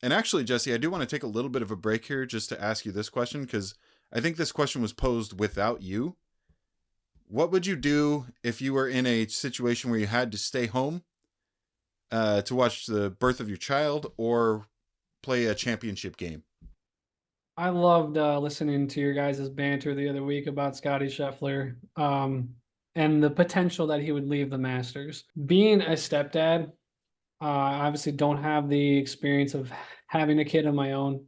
And actually, Jesse, I do want to take a little bit of a break here just to ask you this question, because I think this question was posed without you. What would you do if you were in a situation where you had to stay home to watch the birth of your child or play a championship game? I loved listening to your guys' banter the other week about Scotty Scheffler and the potential that he would leave the Masters. Being a stepdad, I obviously don't have the experience of having a kid of my own,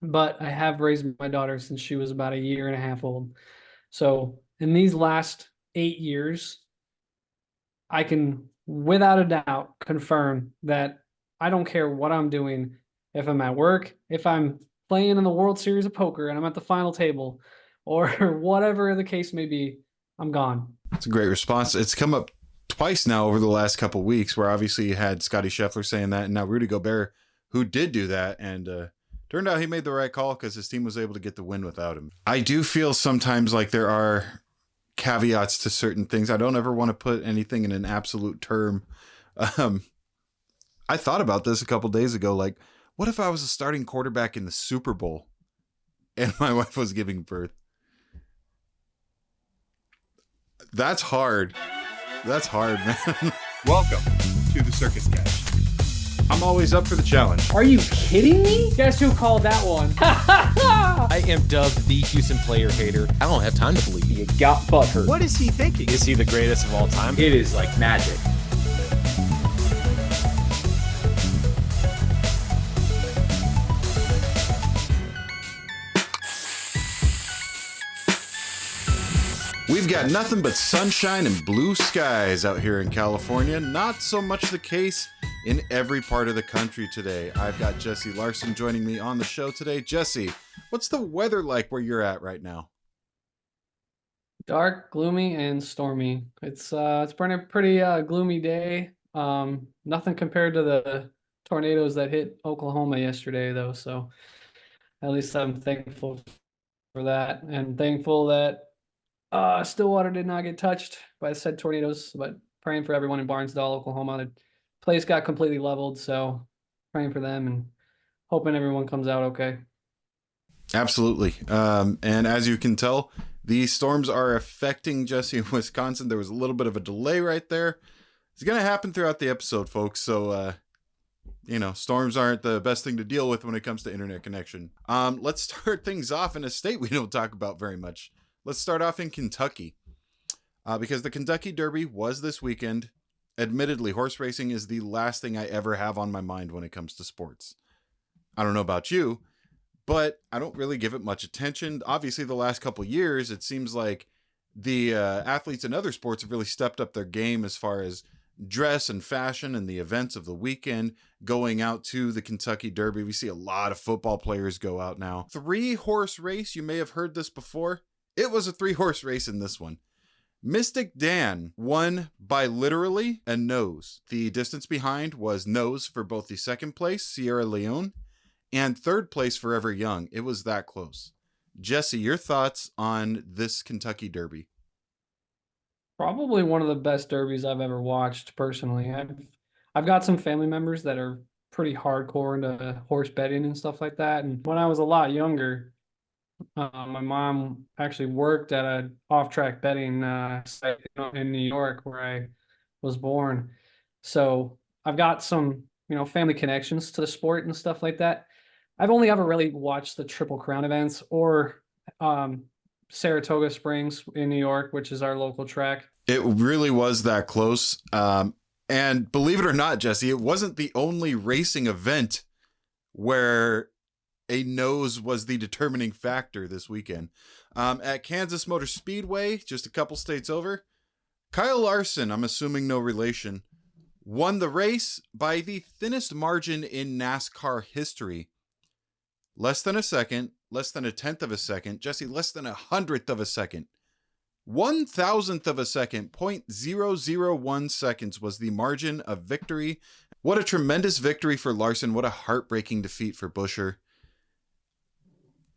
but I have raised my daughter since she was about a year and a half old. So in these last 8 years, I can without a doubt confirm that I don't care what I'm doing. If I'm at work, if I'm playing in the World Series of Poker and I'm at the final table, or whatever the case may be, I'm gone. It's a great response. It's come up twice now over the last couple of weeks, where obviously you had Scotty Scheffler saying that, and now Rudy Gobert, who did do that, and turned out he made the right call because his team was able to get the win without him. I do feel sometimes like there are caveats to certain things. I don't ever want to put anything in an absolute term. Um, I thought about this a couple days ago. Like, what if I was a starting quarterback in the Super Bowl and my wife was giving birth? That's hard. That's hard, man. Welcome to the Circus Catch. I'm always up for the challenge. Are you kidding me? Guess who called that one? I am dubbed the Houston player hater. I don't have time to believe. You got butthurt. What is he thinking? Is he the greatest of all time? It is like magic. We've got nothing but sunshine and blue skies out here in California. Not so much the case in every part of the country today. I've got Jesse Larson joining me on the show today. Jesse, what's the weather like where you're at right now? Dark, gloomy, and stormy. It's been a pretty gloomy day. Nothing compared to the tornadoes that hit Oklahoma yesterday, though. So at least I'm thankful for that, and thankful that Stillwater did not get touched by said tornadoes. But praying for everyone in Barnesdall, Oklahoma. The place got completely leveled, so praying for them and hoping everyone comes out okay. Absolutely. And as you can tell, the storms are affecting Jesse in Wisconsin. There was a little bit of a delay right there. It's going to happen throughout the episode, folks. So, storms aren't the best thing to deal with when it comes to internet connection. Let's start things off in a state we don't talk about very much. Let's start off in Kentucky, because the Kentucky Derby was this weekend. Admittedly, horse racing is the last thing I ever have on my mind when it comes to sports. I don't know about you, but I don't really give it much attention. Obviously, the last couple of years, it seems like the athletes in other sports have really stepped up their game as far as dress and fashion and the events of the weekend, going out to the Kentucky Derby. We see a lot of football players go out now. 3-horse race, you may have heard this before. It was a 3-horse race in this one. Mystic Dan won by literally a nose. The distance behind was nose for both the second place, Sierra Leone, and third place, Forever Young. It was that close. Jesse, your thoughts on this Kentucky Derby? Probably one of the best derbies I've ever watched personally. I've got some family members that are pretty hardcore into horse betting and stuff like that. And when I was a lot younger, my mom actually worked at an off-track betting site in New York where I was born. So I've got some, family connections to the sport and stuff like that. I've only ever really watched the Triple Crown events or Saratoga Springs in New York, which is our local track. It really was that close. And believe it or not, Jesse, it wasn't the only racing event where a nose was the determining factor this weekend. At Kansas Motor Speedway, just a couple states over, Kyle Larson, I'm assuming no relation, won the race by the thinnest margin in NASCAR history. Less than a second, less than a tenth of a second, Jesse, less than 100th of a second. 1,000th of a second, 0.001 seconds was the margin of victory. What a tremendous victory for Larson. What a heartbreaking defeat for Buescher.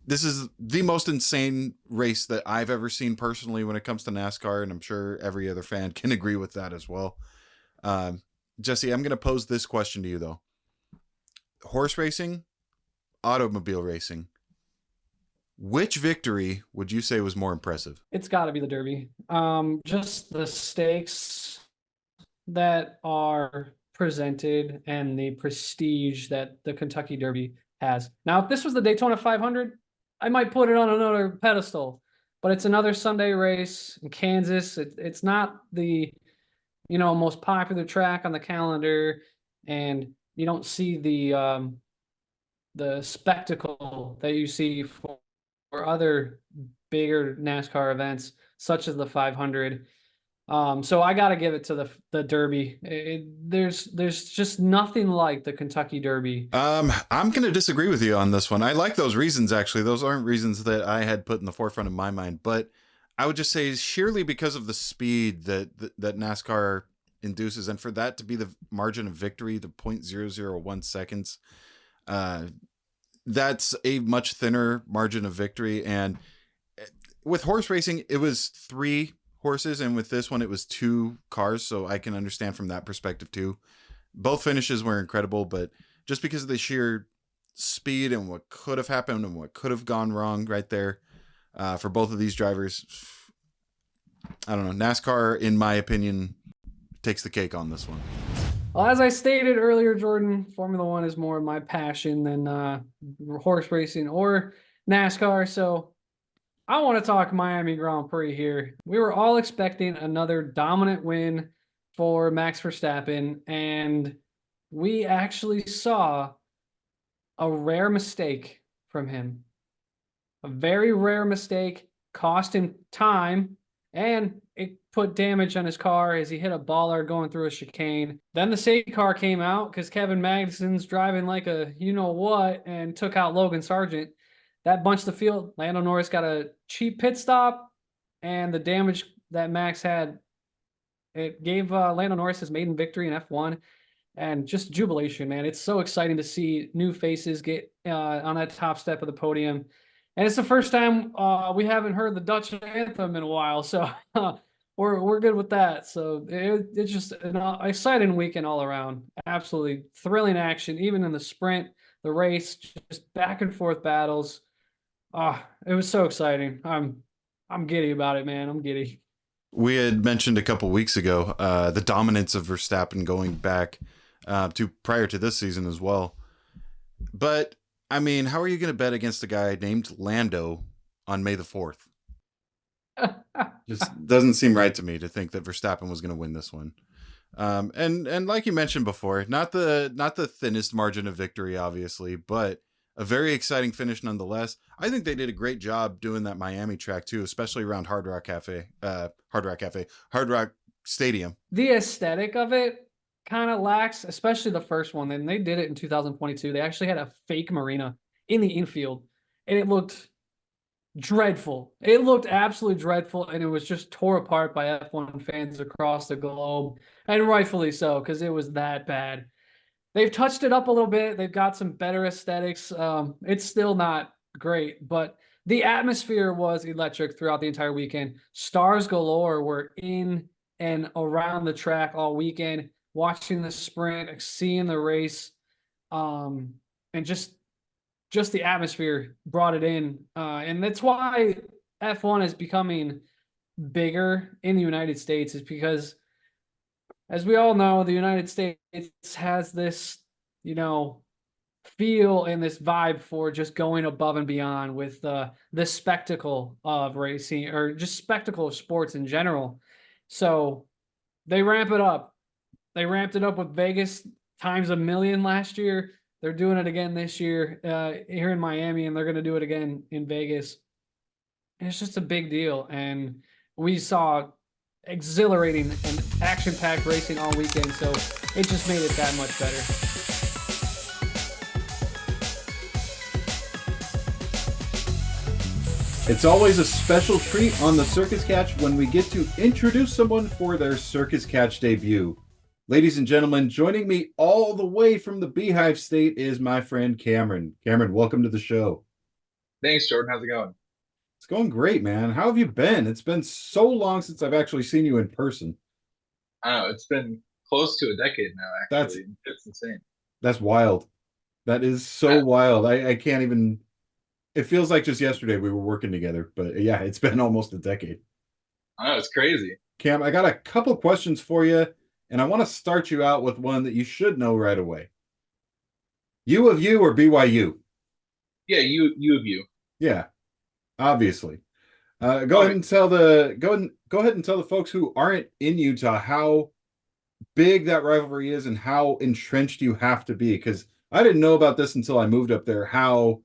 This is the most insane race that I've ever seen personally when it comes to NASCAR, and I'm sure every other fan can agree with that as well. Jesse, I'm going to pose this question to you, though. horse racing, automobile racing, which victory would you say was more impressive? It's got to be the Derby. Just the stakes that are presented and the prestige that the Kentucky Derby has. Now, if this was the Daytona 500, I might put it on another pedestal, but it's another Sunday race in Kansas. It's not the, most popular track on the calendar, and you don't see the spectacle that you see for other bigger NASCAR events, such as the 500. So I got to give it to the Derby. There's just nothing like the Kentucky Derby. I'm going to disagree with you on this one. I like those reasons, actually. Those aren't reasons that I had put in the forefront of my mind, but I would just say sheerly because of the speed that NASCAR induces, and for that to be the margin of victory, the 0.001 seconds, that's a much thinner margin of victory. And with horse racing, it was 3 horses, and with this one it was 2 cars, so I can understand from that perspective too. Both finishes were incredible, but just because of the sheer speed and what could have happened and what could have gone wrong right there for both of these drivers, I don't know. NASCAR, in my opinion, takes the cake on this one. Well, as I stated earlier, Jordan, Formula One is more of my passion than horse racing or NASCAR. So I want to talk Miami Grand Prix here. We were all expecting another dominant win for Max Verstappen, and we actually saw a rare mistake from him. A very rare mistake, cost him time, and it put damage on his car as he hit a baller going through a chicane. Then the safety car came out because Kevin Magnussen's driving like a you-know-what and took out Logan Sargent. That bunched the field. Lando Norris got a cheap pit stop, and the damage that Max had, it gave Lando Norris his maiden victory in F1, and just jubilation, man. It's so exciting to see new faces get on that top step of the podium. And it's the first time we haven't heard the Dutch anthem in a while, so we're good with that. So it's just an exciting weekend all around. Absolutely thrilling action, even in the sprint, the race, just back and forth battles. It was so exciting. I'm giddy about it, man. I'm giddy. We had mentioned a couple weeks ago the dominance of Verstappen going back to prior to this season as well. But I mean, how are you going to bet against a guy named Lando on May the 4th? Just doesn't seem right to me to think that Verstappen was going to win this one. And like you mentioned before, not the thinnest margin of victory, obviously, but a very exciting finish nonetheless. I think they did a great job doing that Miami track too, especially around Hard Rock Stadium. The aesthetic of it kind of lacks, especially the first one. And they did it in 2022. They actually had a fake marina in the infield, and it looked dreadful. It looked absolutely dreadful, and it was just tore apart by F1 fans across the globe, and rightfully so, because it was that bad. They've touched it up a little bit. They've got some better aesthetics. It's still not great, but the atmosphere was electric throughout the entire weekend. Stars galore were in and around the track all weekend, watching the sprint, seeing the race, and just the atmosphere brought it in. And that's why F1 is becoming bigger in the United States, is because, as we all know, the United States has this, feel and this vibe for just going above and beyond with the spectacle of racing, or just spectacle of sports in general. So they ramp it up. They ramped it up with Vegas times a million last year. They're doing it again this year here in Miami, and they're going to do it again in Vegas. And it's just a big deal. And we saw exhilarating and action-packed racing all weekend, so it just made it that much better. It's always a special treat on the Circus Catch when we get to introduce someone for their Circus Catch debut. Ladies and gentlemen, joining me all the way from the Beehive State is my friend Cameron. Cameron, welcome to the show. Thanks, Jordan. How's it going? It's going great, man. How have you been? It's been so long since I've actually seen you in person. I don't know. It's been close to a decade now, actually. It's insane. That's wild. That is so wild. I can't even. It feels like just yesterday we were working together, but yeah, it's been almost a decade. I know, it's crazy. Cam, I got a couple questions for you, and I want to start you out with one that you should know right away. U of U or BYU? Yeah, you of you. Yeah, obviously. Go Okay. ahead and go ahead and tell the folks who aren't in Utah how big that rivalry is and how entrenched you have to be. Because I didn't know about this until I moved up there. How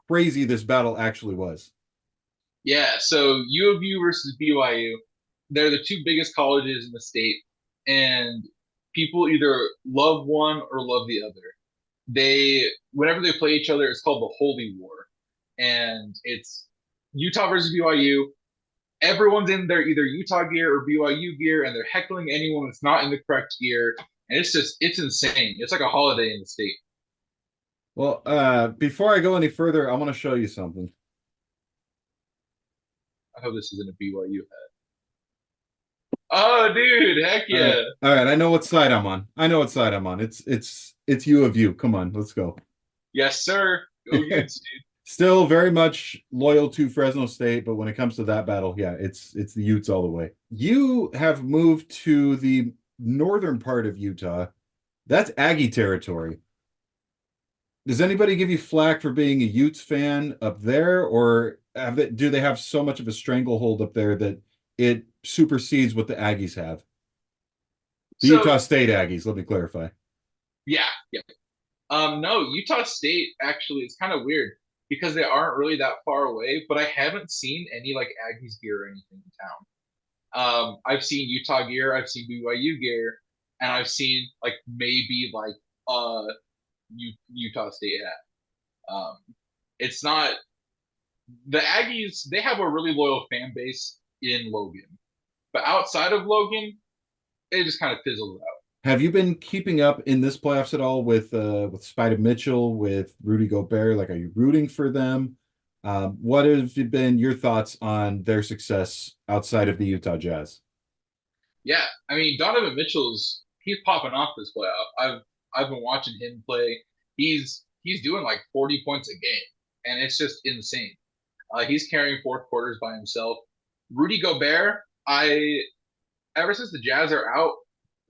crazy this battle actually was. Yeah, so U of U versus BYU, they're the two biggest colleges in the state, and people either love one or love the other. Whenever they play each other, it's called the Holy War, and it's Utah versus BYU. Everyone's in their either Utah gear or BYU gear, and they're heckling anyone that's not in the correct gear, and it's insane. It's like a holiday in the state. Well, before I go any further, I want to show you something. I hope this isn't a BYU hat. Oh, dude, heck yeah! All right. I know what side I'm on. I know what side I'm on. It's U of U. Come on, let's go. Yes, sir. Go Utes, dude. Still very much loyal to Fresno State, but when it comes to that battle, yeah, it's the Utes all the way. You have moved to the northern part of Utah. That's Aggie territory. Does anybody give you flack for being a Utes fan up there, or do they have so much of a stranglehold up there that it supersedes what the Aggies have? The So Utah State Aggies, let me clarify. yeah, yeah. No, Utah State actually is kind of weird because they aren't really that far away, but I haven't seen any like Aggies gear or anything in town. I've seen Utah gear, I've seen BYU gear, and I've seen like maybe like Utah State hat. It's not the Aggies. They have a really loyal fan base in Logan, but outside of Logan, it just kind of fizzles out. Have you been keeping up in this playoffs at all with Spider Mitchell, with Rudy Gobert? Like, are you rooting for them? What have been your thoughts on their success outside of the Utah Jazz? Yeah, I mean Donovan he's popping off this playoff. I've been watching him play. He's doing like 40 points a game, and it's just insane. He's carrying fourth quarters by himself. Rudy Gobert, I ever since the Jazz are out,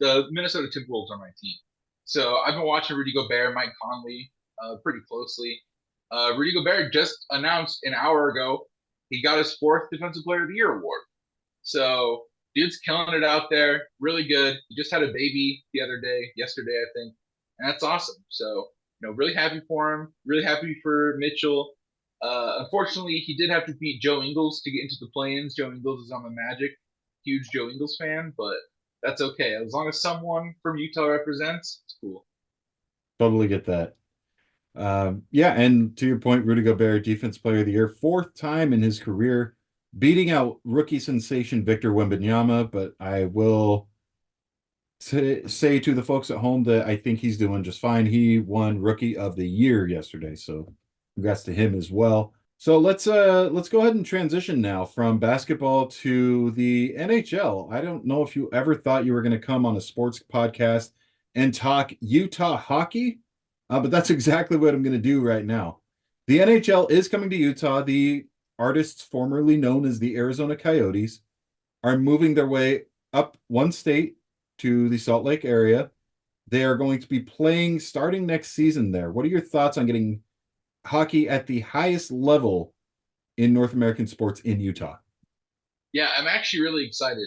the Minnesota Timberwolves are my team. So I've been watching Rudy Gobert, Mike Conley, pretty closely. Rudy Gobert just announced an hour ago he got his fourth Defensive Player of the Year award. So dude's killing it out there, really good. He just had a baby yesterday I think, and that's awesome. So really happy for him. Really happy for Mitchell. Unfortunately, he did have to beat Joe Ingles to get into the play-ins. Joe Ingles is on the Magic. Huge Joe Ingles fan, but that's okay. As long as someone from Utah represents, it's cool. Totally get that. Yeah, and to your point, Rudy Gobert, Defense Player of the Year, fourth time in his career, beating out rookie sensation Victor Wembanyama. But I will say to the folks at home that I think he's doing just fine. He won Rookie of the Year yesterday, so congrats to him as well. So let's go ahead and transition now from basketball to the NHL. I don't know if you ever thought you were going to come on a sports podcast and talk Utah hockey, but that's exactly what I'm going to do right now. The NHL is coming to Utah. The artists formerly known as the Arizona Coyotes are moving their way up one state to the Salt Lake area. They are going to be playing starting next season there. What are your thoughts on getting hockey at the highest level in North American sports in Utah? Yeah, I'm actually really excited.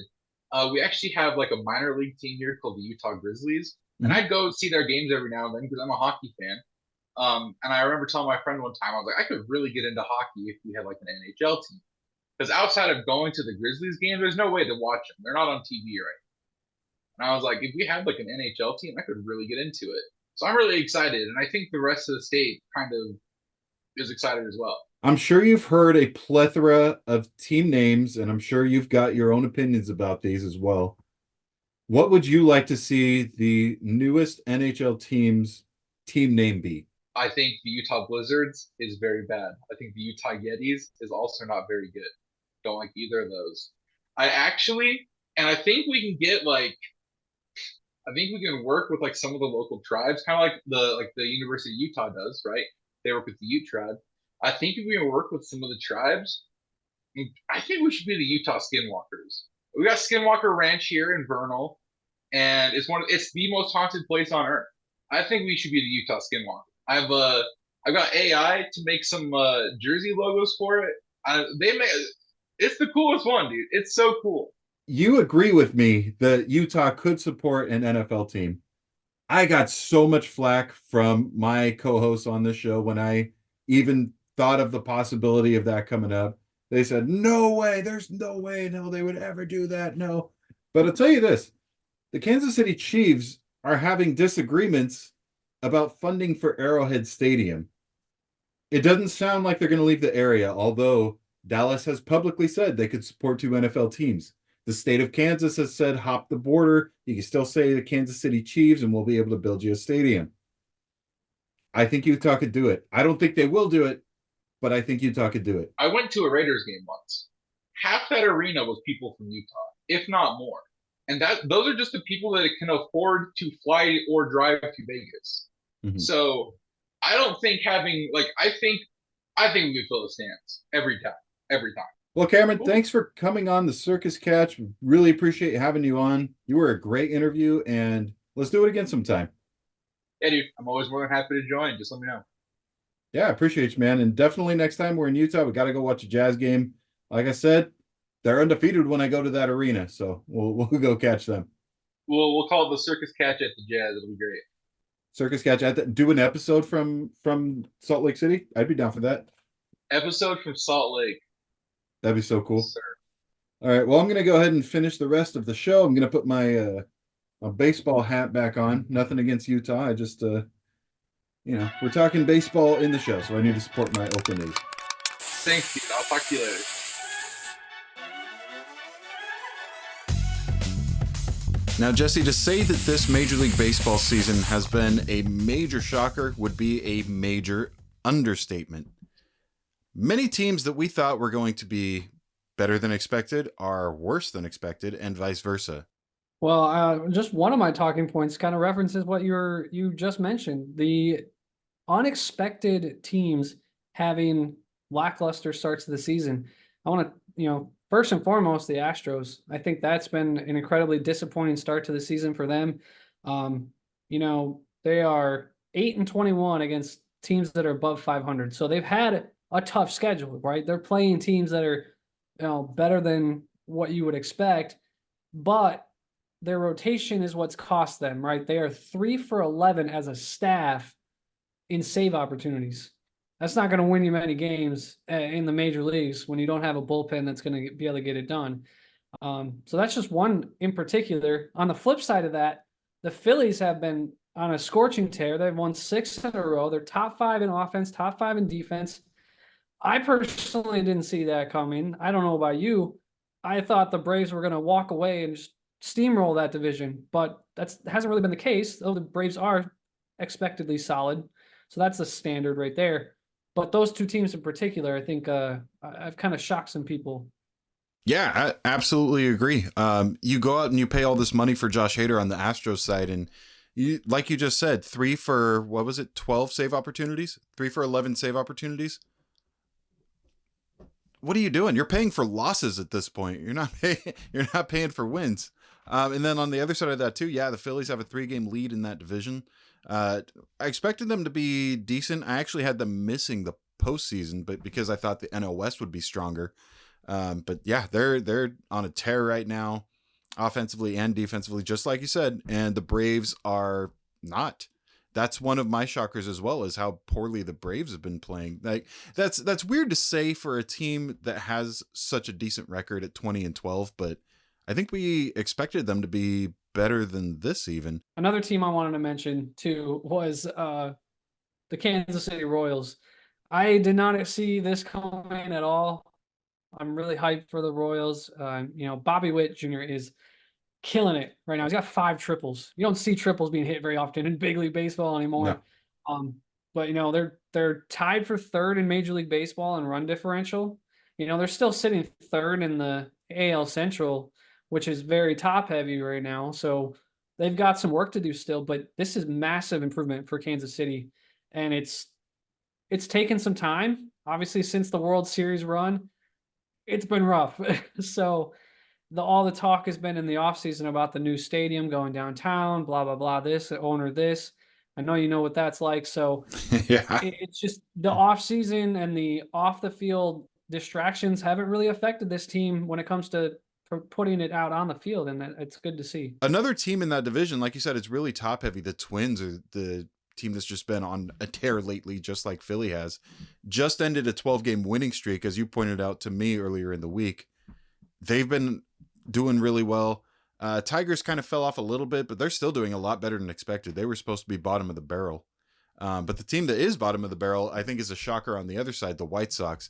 We actually have like a minor league team here called the Utah Grizzlies, and I go see their games every now and then because I'm a hockey fan. And I remember telling my friend one time, I was like, I could really get into hockey if we had like an NHL team. Because outside of going to the Grizzlies game, there's no way to watch them. They're not on TV right now. And I was like, if we had like an NHL team, I could really get into it. So I'm really excited, and I think the rest of the state kind of is excited as well. I'm sure you've heard a plethora of team names, and I'm sure you've got your own opinions about these as well. What would you like to see the newest NHL team's team name be? I think the Utah Blizzards is very bad. I think the Utah Yetis is also not very good. Don't like either of those. And I think we can get like, I think we can work with like some of the local tribes, kind of like the University of Utah does, right? They work with the Ute tribe. I think if we can work with some of the tribes, I think we should be the Utah Skinwalkers. We got Skinwalker Ranch here in Vernal, and it's the most haunted place on earth. I think we should be the Utah Skinwalker. I've got AI to make some jersey logos for it. It's the coolest one, dude. It's so cool. You agree with me that Utah could support an NFL team. I got so much flack from my co-hosts on this show when I even thought of the possibility of that coming up. They said, no way, there's no way, no, they would ever do that, no. But I'll tell you this, the Kansas City Chiefs are having disagreements about funding for Arrowhead Stadium. It doesn't sound like they're going to leave the area, although Dallas has publicly said they could support 2 NFL teams. The state of Kansas has said, hop the border. You can still say the Kansas City Chiefs, and we'll be able to build you a stadium. I think Utah could do it. I don't think they will do it, but I think Utah could do it. I went to a Raiders game once. Half that arena was people from Utah, if not more. And those are just the people that can afford to fly or drive to Vegas. Mm-hmm. So I don't think I think we could fill the stands every time. Well, Cameron, thanks for coming on the Circus Catch. Really appreciate having you on. You were a great interview, and let's do it again sometime. Yeah, dude. I'm always more than happy to join. Just let me know. Yeah, I appreciate you, man. And definitely next time we're in Utah, we got to go watch a Jazz game. Like I said, they're undefeated when I go to that arena, so we'll go catch them. We'll call it the Circus Catch at the Jazz. It'll be great. Circus Catch do an episode from Salt Lake City. I'd be down for that. Episode from Salt Lake. That'd be so cool. Yes, sir. All right. Well, I'm going to go ahead and finish the rest of the show. I'm going to put my baseball hat back on. Nothing against Utah. I just, we're talking baseball in the show, so I need to support my Oakland A's. Thanks, dude. I'll talk to you later. Now, Jesse, to say that this Major League Baseball season has been a major shocker would be a major understatement. Many teams that we thought were going to be better than expected are worse than expected, and vice versa. Well, just one of my talking points kind of references what you just mentioned. The unexpected teams having lackluster starts to the season. I want to, first and foremost, the Astros. I think that's been an incredibly disappointing start to the season for them. They are 8-21 against teams that are above 500. So they've had a tough schedule, right? They're playing teams that are, better than what you would expect, but their rotation is what's cost them, right? They are 3 for 11 as a staff in save opportunities. That's not going to win you many games in the major leagues when you don't have a bullpen that's going to be able to get it done. So that's just one in particular. On the flip side of that, the Phillies have been on a scorching tear. They've won 6 in a row. They're top 5 in offense, top 5 in defense. I personally didn't see that coming. I don't know about you. I thought the Braves were going to walk away and just steamroll that division, but that hasn't really been the case, though the Braves are expectedly solid. So that's the standard right there. But those two teams in particular, I think I've kind of shocked some people. Yeah, I absolutely agree. You go out and you pay all this money for Josh Hader on the Astros side, and you, like you just said, 3 for, 12 save opportunities? 3 for 11 save opportunities? What are you doing? You're paying for losses at this point. You're not paying for wins. And then on the other side of that too, yeah, the Phillies have a 3-game lead in that division. I expected them to be decent. I actually had them missing the postseason, but because I thought the NL West would be stronger. But yeah, they're on a tear right now, offensively and defensively, just like you said. And the Braves are not. That's one of my shockers as well, is how poorly the Braves have been playing. Like that's weird to say for a team that has such a decent record at 20-12, but I think we expected them to be better than this even. Another team I wanted to mention too was the Kansas City Royals. I did not see this coming at all. I'm really hyped for the Royals. Bobby Witt Jr. is killing it right now. He's got 5 triples. You don't see triples being hit very often in Big League Baseball anymore. No. But they're tied for 3rd in Major League Baseball in run differential. They're still sitting 3rd in the AL Central, which is very top heavy right now. So they've got some work to do still, but this is massive improvement for Kansas City. And it's taken some time. Obviously, since the World Series run, it's been rough. So all the talk has been in the offseason about the new stadium going downtown, blah, blah, blah, this, the owner, this. I know you know what that's like. So Yeah. it's just the offseason and the off the field distractions haven't really affected this team when it comes to putting it out on the field. And it's good to see. Another team in that division, like you said, it's really top heavy. The Twins are the team that's just been on a tear lately, just like Philly has. Just ended a 12-game winning streak, as you pointed out to me earlier in the week. They've been doing really well. Tigers kind of fell off a little bit, but they're still doing a lot better than expected. They were supposed to be bottom of the barrel. But the team that is bottom of the barrel, I think, is a shocker on the other side, the White Sox.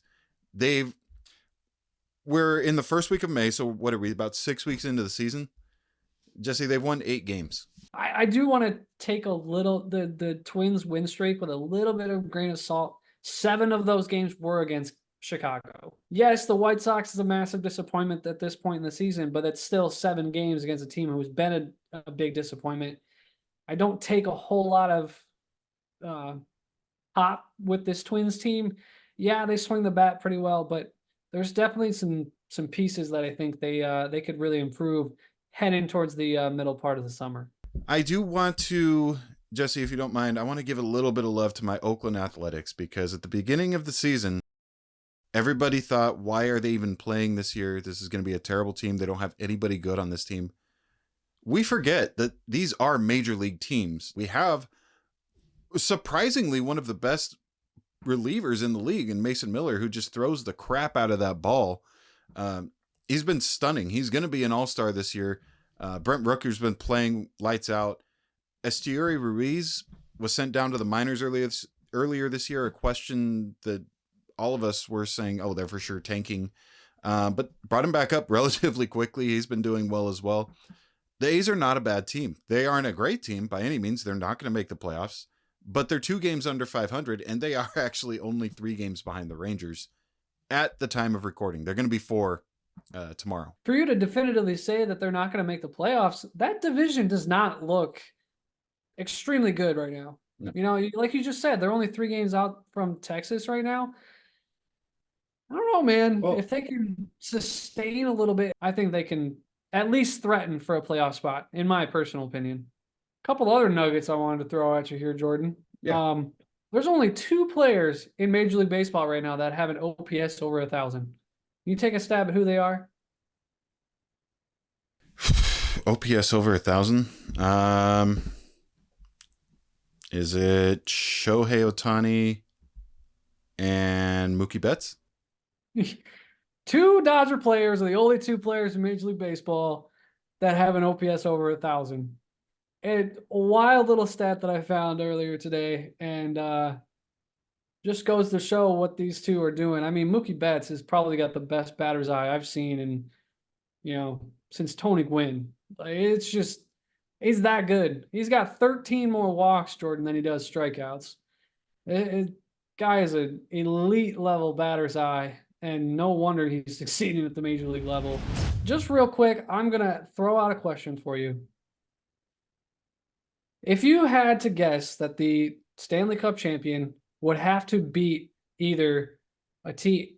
We're in the first week of May, so what are we, about 6 weeks into the season? Jesse, they've won 8 games. I do want to take a little the Twins win streak with a little bit of grain of salt. 7 of those games were against Chicago. Yes, the White Sox is a massive disappointment at this point in the season, but it's still 7 games against a team who's been a big disappointment. I don't take a whole lot of hop with this Twins team. Yeah, they swing the bat pretty well, but there's definitely some pieces that I think they could really improve heading towards the middle part of the summer. I do want to, Jesse, if you don't mind, I want to give a little bit of love to my Oakland Athletics, because at the beginning of the season, everybody thought, why are they even playing this year? This is going to be a terrible team. They don't have anybody good on this team. We forget that these are major league teams. We have surprisingly one of the best relievers in the league in Mason Miller, who just throws the crap out of that ball. He's been stunning. He's going to be an all-star this year. Brent Rooker's been playing lights out. Esteury Ruiz was sent down to the minors earlier this year, a question that all of us were saying, oh, they're for sure tanking. But brought him back up relatively quickly. He's been doing well as well. The A's are not a bad team. They aren't a great team by any means. They're not going to make the playoffs, but they're 2 games under 500, and they are actually only 3 games behind the Rangers at the time of recording. They're going to be 4 tomorrow. For you to definitively say that they're not going to make the playoffs, that division does not look extremely good right now. No. You know, like you just said, they're only 3 games out from Texas right now. I don't know, man. Well, if they can sustain a little bit, I think they can at least threaten for a playoff spot, in my personal opinion. A couple other nuggets I wanted to throw at you here, Jordan. Yeah. There's only 2 players in Major League Baseball right now that have an OPS over 1,000. Can you take a stab at who they are? OPS over 1,000. Is it Shohei Ohtani and Mookie Betts? 2 Dodger players are the only 2 players in Major League Baseball that have an OPS over 1,000. A wild little stat that I found earlier today, and just goes to show what these 2 are doing. I mean, Mookie Betts has probably got the best batter's eye I've seen in, since Tony Gwynn. It's just, he's that good. He's got 13 more walks, Jordan, than he does strikeouts. Guy is an elite level batter's eye, and no wonder he's succeeding at the major league level. Just real quick, I'm going to throw out a question for you. If you had to guess that the Stanley Cup champion would have to beat either a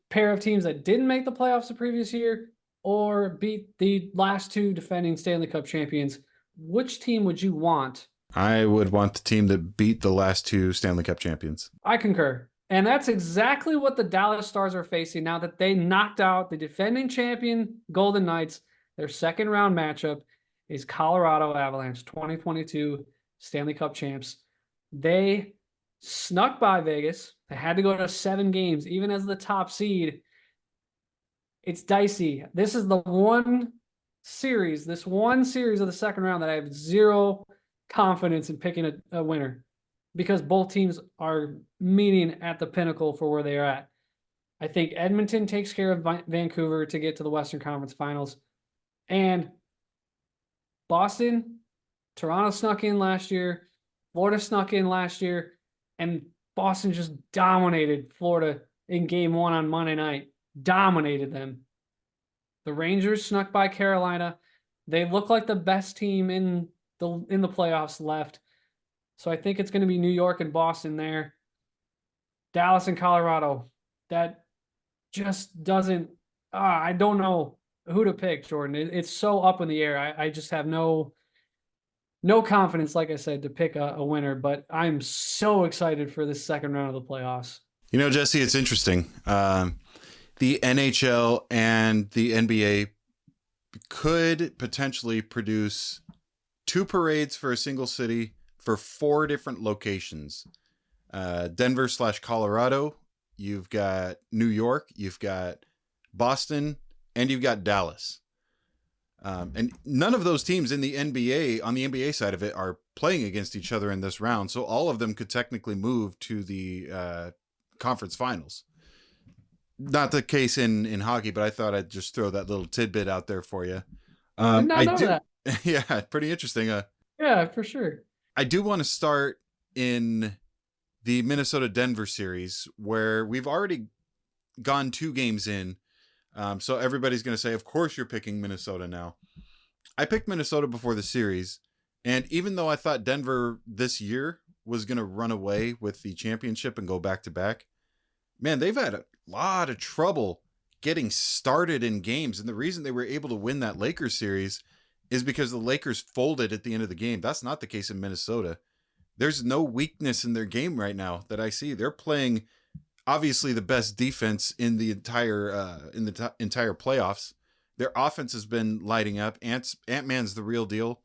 pair of teams that didn't make the playoffs the previous year or beat the last 2 defending Stanley Cup champions, which team would you want? I would want the team that beat the last 2 Stanley Cup champions. I concur. And that's exactly what the Dallas Stars are facing now that they knocked out the defending champion Golden Knights. Their second round matchup is Colorado Avalanche, 2022 Stanley Cup champs. They snuck by Vegas. They had to go to 7 games, even as the top seed. It's dicey. This is the one series of the second round that I have zero confidence in picking a winner, because both teams are meeting at the pinnacle for where they are at. I think Edmonton takes care of Vancouver to get to the Western Conference Finals. And Boston, Toronto snuck in last year. Florida snuck in last year. And Boston just dominated Florida in Game 1 on Monday night. Dominated them. The Rangers snuck by Carolina. They look like the best team in in the playoffs left. So I think it's going to be New York and Boston there. Dallas and Colorado. That just doesn't. I don't know who to pick, Jordan. It's so up in the air. I just have no confidence, like I said, to pick a winner. But I'm so excited for this second round of the playoffs. You know, Jesse, it's interesting. The NHL and the NBA could potentially produce 2 parades for a single city for 4 different locations. Denver/Colorado, you've got New York, you've got Boston, and you've got Dallas. And none of those teams in the NBA, on the NBA side of it, are playing against each other in this round. So all of them could technically move to the conference finals. Not the case in hockey, but I thought I'd just throw that little tidbit out there for you. Did not know that. Yeah, pretty interesting. Yeah, for sure. I do want to start in the Minnesota-Denver series, where we've already gone 2 games in. So everybody's going to say, of course you're picking Minnesota now. I picked Minnesota before the series, and even though I thought Denver this year was going to run away with the championship and go back-to-back, man, they've had a lot of trouble getting started in games. And the reason they were able to win that Lakers series is because the Lakers folded at the end of the game. That's not the case in Minnesota. There's no weakness in their game right now that I see. They're playing obviously the best defense in the entire entire playoffs. Their offense has been lighting up. Ant-Man's the real deal.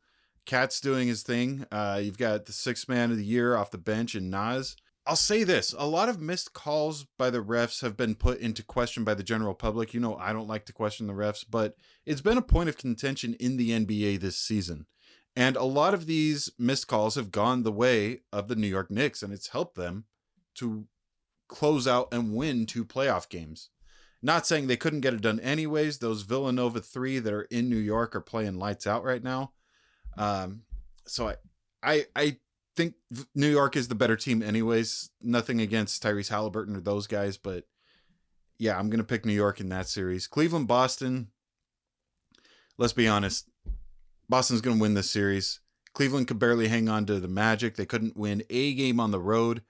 Cat's doing his thing. You've got the 6th man of the year off the bench in Nas. I'll say this. A lot of missed calls by the refs have been put into question by the general public. You know, I don't like to question the refs, but it's been a point of contention in the NBA this season. And a lot of these missed calls have gone the way of the New York Knicks, and it's helped them to close out and win 2 playoff games. Not saying they couldn't get it done anyways. Those Villanova 3 that are in New York are playing lights out right now. So I think New York is the better team anyways. Nothing against Tyrese Halliburton or those guys, but yeah, I'm going to pick New York in that series. Cleveland, Boston. Let's be honest. Boston's going to win this series. Cleveland could barely hang on to the Magic. They couldn't win a game on the road.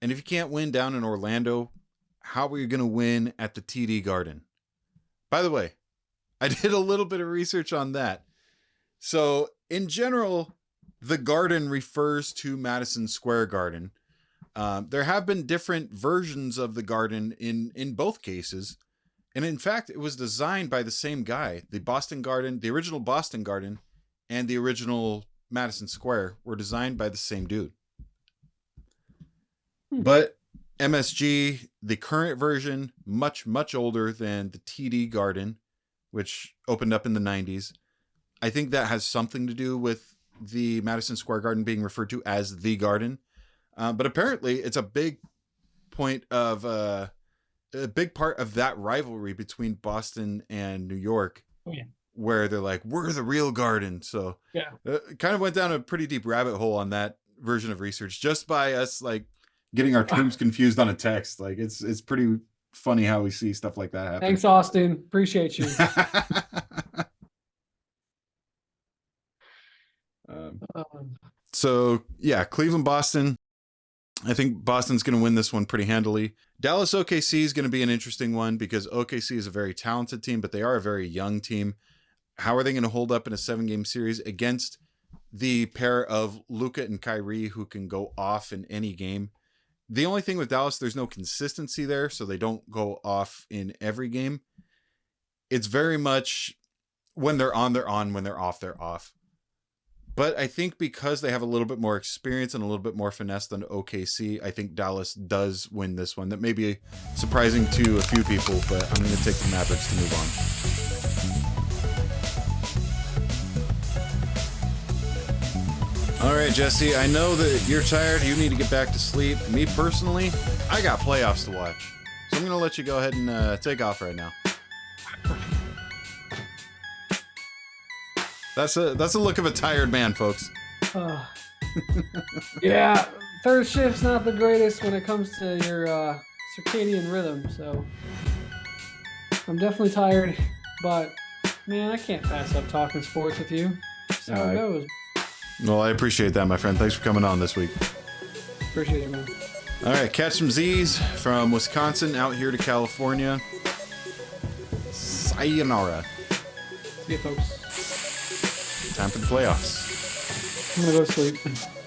And if you can't win down in Orlando, how are you going to win at the TD Garden? By the way, I did a little bit of research on that. So in general, the Garden refers to Madison Square Garden. There have been different versions of the Garden in both cases. And in fact, it was designed by the same guy. The Boston Garden, the original Boston Garden, and the original Madison Square were designed by the same dude. But MSG, the current version, much, much older than the TD Garden, which opened up in the 90s. I think that has something to do with the Madison Square Garden being referred to as the Garden. But apparently it's a big point of a big part of that rivalry between Boston and New York, where they're like, we're the real Garden. So yeah, kind of went down a pretty deep rabbit hole on that version of research just by us like getting our terms confused on a text. Like it's pretty funny how we see stuff like that happen. Thanks, Austin. Appreciate you. So yeah, Cleveland, Boston. I think Boston's going to win this one pretty handily. Dallas OKC is going to be an interesting one because OKC is a very talented team, but they are a very young team. How are they going to hold up in a 7-game series against the pair of Luka and Kyrie who can go off in any game? The only thing with Dallas, there's no consistency there, so they don't go off in every game. It's very much when they're on, they're on. When they're off, they're off. But I think because they have a little bit more experience and a little bit more finesse than OKC, I think Dallas does win this one. That may be surprising to a few people, but I'm going to take the Mavericks to move on. All right, Jesse, I know that you're tired. You need to get back to sleep. Me personally, I got playoffs to watch. So I'm going to let you go ahead and take off right now. That's a look of a tired man, folks. Yeah, third shift's not the greatest when it comes to your circadian rhythm, so I'm definitely tired, but man, I can't pass up talking sports with you. That's how it goes. Well, I appreciate that, my friend. Thanks for coming on this week. Appreciate it, man. All right, catch some Z's from Wisconsin out here to California. Sayonara. See you, folks. Time for the playoffs. I'm gonna go to sleep.